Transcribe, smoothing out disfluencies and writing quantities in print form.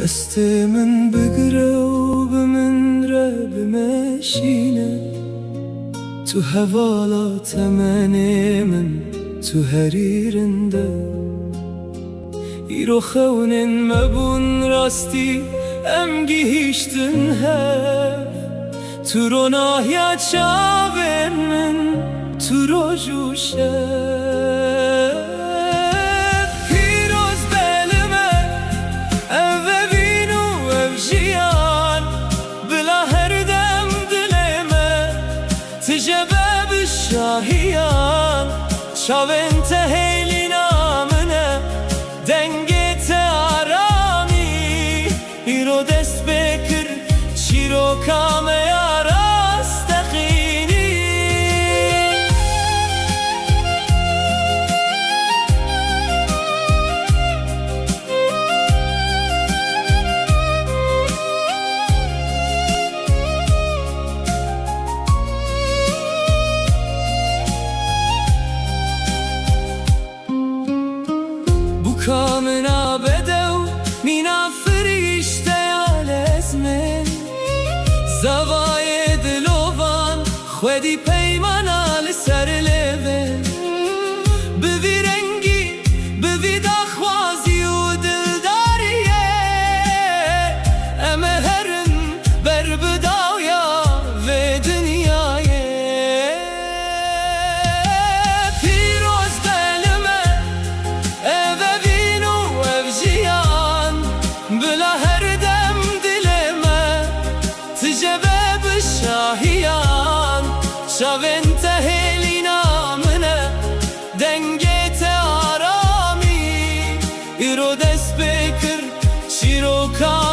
دستی من بگره و بمن ره بمشینه تو حوالات منی من تو حریرنده ایرو خونین مبون راستی امگی هیشتن هف تو رو ناهیا چاوین من تو رو جوشه تجبب الشاهيان شاوين تهيلي نامنا دنگت آرامی ایرو دست بکر چیرو کام راستخینی کامنا بدو مینا فریشته آلزمه زوای دلوان خودی پیمانا لسر لبه بوی رنگی بوی داخوازی و دلداریه امه هرن بر بداویا و دنیایه پیروز بلمه بلا هر دم دلمه تجبب الشاهيان شاوين تهيلي نامنه دنگت آرامی ایرو دست بکر چیرو کام